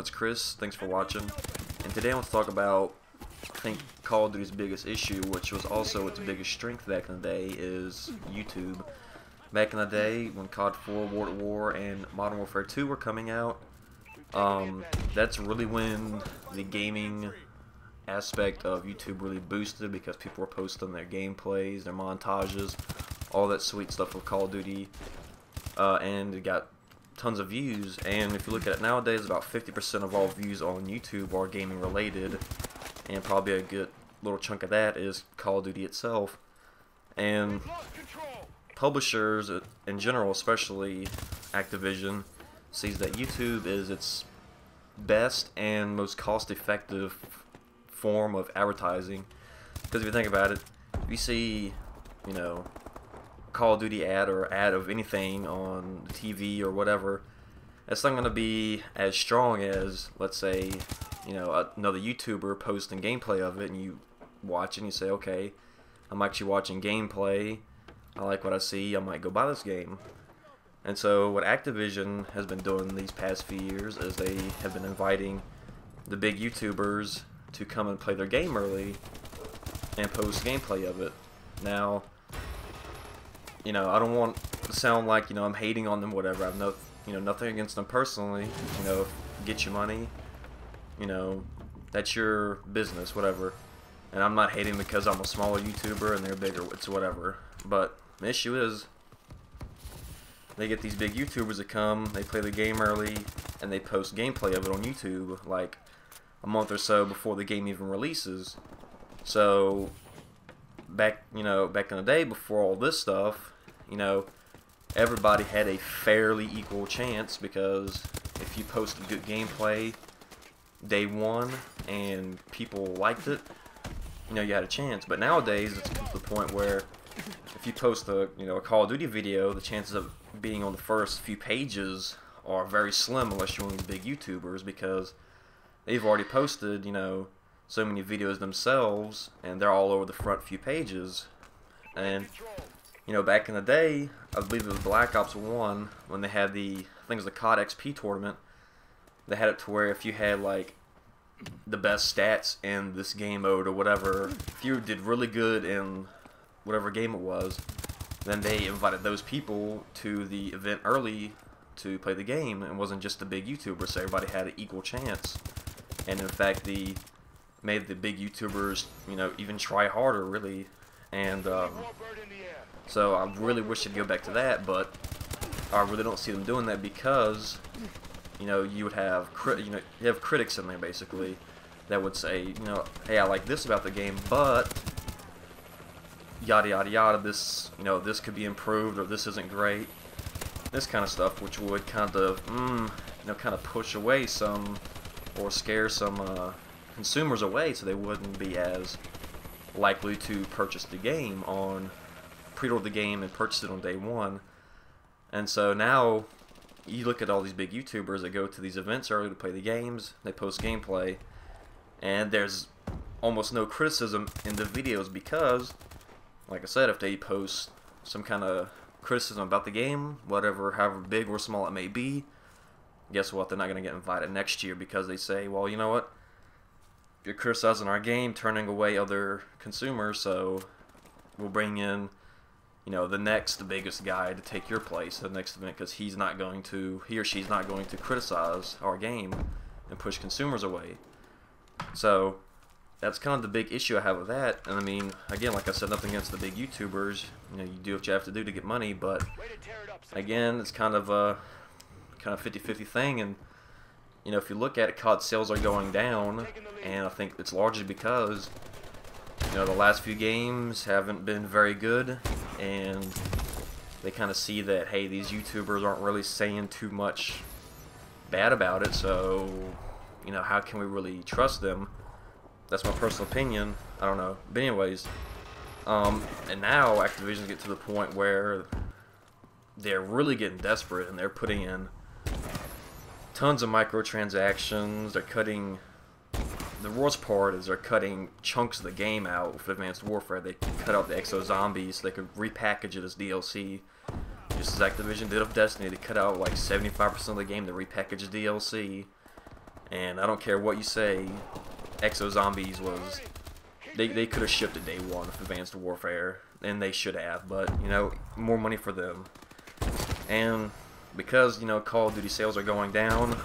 it's Chris. Thanks for watching. And today I want to talk about, I think, Call of Duty's biggest issue, which was also its biggest strength back in the day, is YouTube. Back in the day, when COD 4, World at War, and Modern Warfare 2 were coming out, that's really when the gaming aspect of YouTube really boosted, because people were posting their gameplays, their montages, all that sweet stuff with Call of Duty, and it got tons of views. And if you look at it nowadays, about 50% of all views on YouTube are gaming related, and probably a good little chunk of that is Call of Duty itself. And publishers in general, especially Activision, sees that YouTube is its best and most cost-effective form of advertising. Because if you think about it, if you see, you know, Call of Duty ad or ad of anything on the TV or whatever, it's not going to be as strong as, let's say, you know, another YouTuber posting gameplay of it, and you watch and you say, okay, I'm actually watching gameplay, I like what I see, I might go buy this game. And so what Activision has been doing these past few years is they have been inviting the big YouTubers to come and play their game early and post gameplay of it. Now, you know, I don't want to sound like, you know, I'm hating on them, whatever. I've nothing against them personally. You know, get your money, you know, that's your business, whatever. And I'm not hating because I'm a smaller YouTuber and they're bigger, it's whatever. But the issue is, they get these big YouTubers that come, they play the game early, and they post gameplay of it on YouTube, like a month or so before the game even releases. So back in the day, before all this stuff, you know, everybody had a fairly equal chance, because if you posted good gameplay day one and people liked it, you know, you had a chance. But nowadays it's come to the point where if you post a Call of Duty video, the chances of being on the first few pages are very slim unless you're one of the big YouTubers, because they've already posted, you know, so many videos themselves, and they're all over the front few pages. And you know, back in the day, I believe it was Black Ops 1, when they had the, I think it was the COD XP tournament, they had it to where if you had like the best stats in this game mode or whatever, if you did really good in whatever game it was, then they invited those people to the event early to play the game. It wasn't just the big YouTubers, so everybody had an equal chance. And in fact, they made the big YouTubers, you know, even try harder, really. And so I really wish they'd go back to that, but I really don't see them doing that, because, you know, you would have you have critics in there basically that would say, you know, hey, I like this about the game, but yada yada yada, this, you know, this could be improved, or this isn't great, this kind of stuff, which would kind of you know, kind of push away some, or scare some consumers away, so they wouldn't be as likely to purchase the game pre-order the game and purchase it on day one. And so now you look at all these big YouTubers that go to these events early to play the games, they post gameplay, and there's almost no criticism in the videos, because, like I said, if they post some kind of criticism about the game, whatever, however big or small it may be, guess what, they're not going to get invited next year, because they say, well, you know what, you're criticizing our game, turning away other consumers, so we'll bring in, you know, the next biggest guy to take your place at the next event, because he or she's not going to criticize our game and push consumers away. So that's kind of the big issue I have with that. And I mean, again, like I said, nothing against the big YouTubers. You know, you do what you have to do to get money, but again, it's kind of a 50-50 thing. And you know, if you look at it, COD sales are going down, and I think it's largely because, you know, the last few games haven't been very good, and they kind of see that, hey, these YouTubers aren't really saying too much bad about it, so, you know, how can we really trust them? That's my personal opinion. I don't know. But anyways, and now Activision get to the point where they're really getting desperate, and they're putting in tons of microtransactions. They're cutting, the worst part is they're cutting chunks of the game out for Advanced Warfare. They cut out the Exo Zombies so they could repackage it as DLC. Just as Activision did of Destiny, they cut out like 75% of the game to repackage DLC. And I don't care what you say, Exo Zombies was... They could have shipped it day one of Advanced Warfare, and they should have, but, you know, more money for them. And because, you know, Call of Duty sales are going down,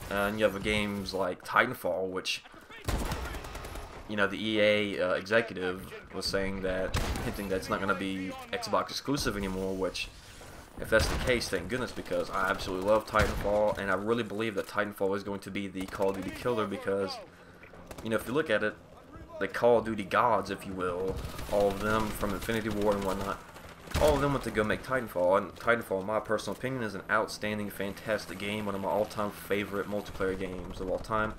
and you have games like Titanfall, which, you know, the EA executive was saying that, hinting that it's not going to be Xbox exclusive anymore, which, if that's the case, thank goodness, because I absolutely love Titanfall, and I really believe that Titanfall is going to be the Call of Duty killer, because, you know, if you look at it, the Call of Duty gods, if you will, all of them from Infinity War and whatnot, all of them went to go make Titanfall, and Titanfall, in my personal opinion, is an outstanding, fantastic game, one of my all-time favorite multiplayer games of all time.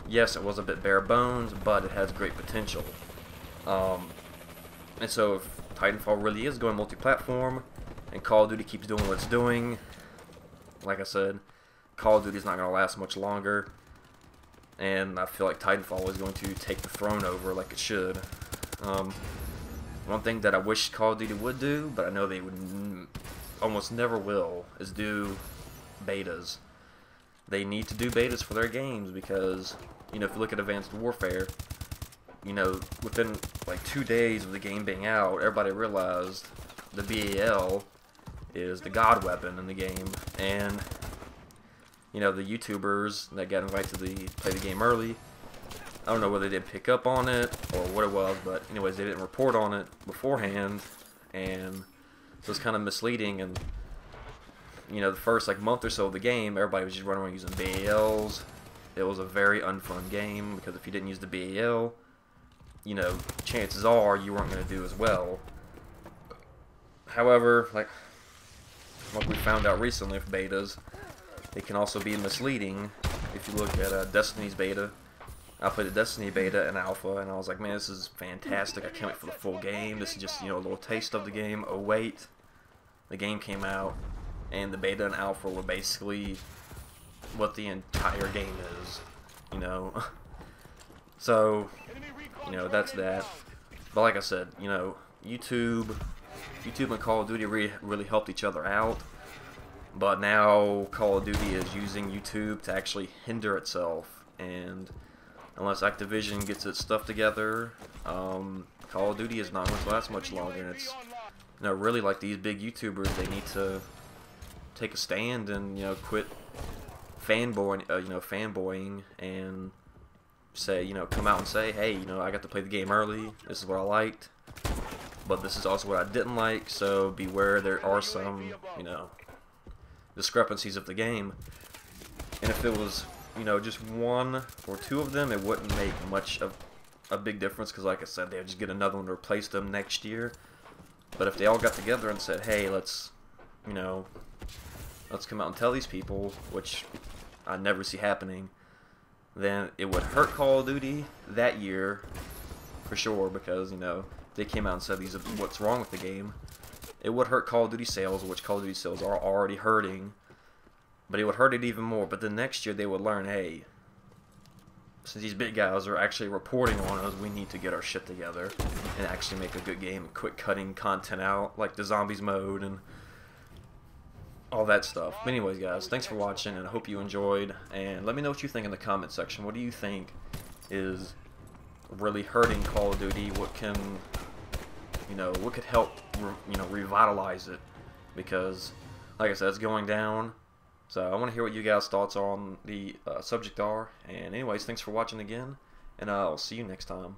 Yes, it was a bit bare bones, but it has great potential. And so if Titanfall really is going multi-platform, and Call of Duty keeps doing what it's doing, like I said, Call of Duty is not going to last much longer. And I feel like Titanfall is going to take the throne over like it should. One thing that I wish Call of Duty would do, but I know they would almost never will, is do betas. They need to do betas for their games because, you know, if you look at Advanced Warfare, you know, within like 2 days of the game being out, everybody realized the BAL is the god weapon in the game, and you know, the YouTubers that got invited to play the game early, I don't know whether they didn't pick up on it or what it was, but anyways, they didn't report on it beforehand, and so it's kind of misleading. And you know, the first like month or so of the game, everybody was just running around using BALs. It was a very unfun game because if you didn't use the BAL, you know, chances are you weren't going to do as well. However, like we found out recently with betas, it can also be misleading. If you look at Destiny's beta, I played the Destiny beta and alpha, and I was like, man, this is fantastic. I can't wait for the full game. This is just, you know, a little taste of the game. Oh wait, the game came out, and the beta and alpha were basically what the entire game is, you know. So, you know, that's that. But like I said, you know, YouTube and Call of Duty really helped each other out. But now Call of Duty is using YouTube to actually hinder itself, and unless Activision gets its stuff together, Call of Duty is not going to last much longer. And it's, you know, really like these big YouTubers, they need to take a stand and, you know, quit fanboying and say, you know, come out and say, hey, you know, I got to play the game early. This is what I liked, but this is also what I didn't like. So beware, there are some, you know, discrepancies of the game, and if it was, you know, just one or two of them, it wouldn't make much of a big difference, because like I said, they would just get another one to replace them next year. But if they all got together and said, hey, let's, you know, let's come out and tell these people, which I never see happening, then it would hurt Call of Duty that year for sure, because, you know, they came out and said these are what's wrong with the game. It would hurt Call of Duty sales, which Call of Duty sales are already hurting, but it would hurt it even more. But then next year they would learn, hey, since these big guys are actually reporting on us, we need to get our shit together and actually make a good game and quit cutting content out, like the zombies mode and all that stuff. But anyways, guys, thanks for watching, and I hope you enjoyed, and let me know what you think in the comment section. What do you think is really hurting Call of Duty? What can, you know, what could help, you know, revitalize it? Because, like I said, it's going down. So I want to hear what you guys' thoughts on the subject are. And anyways, thanks for watching again, and I'll see you next time.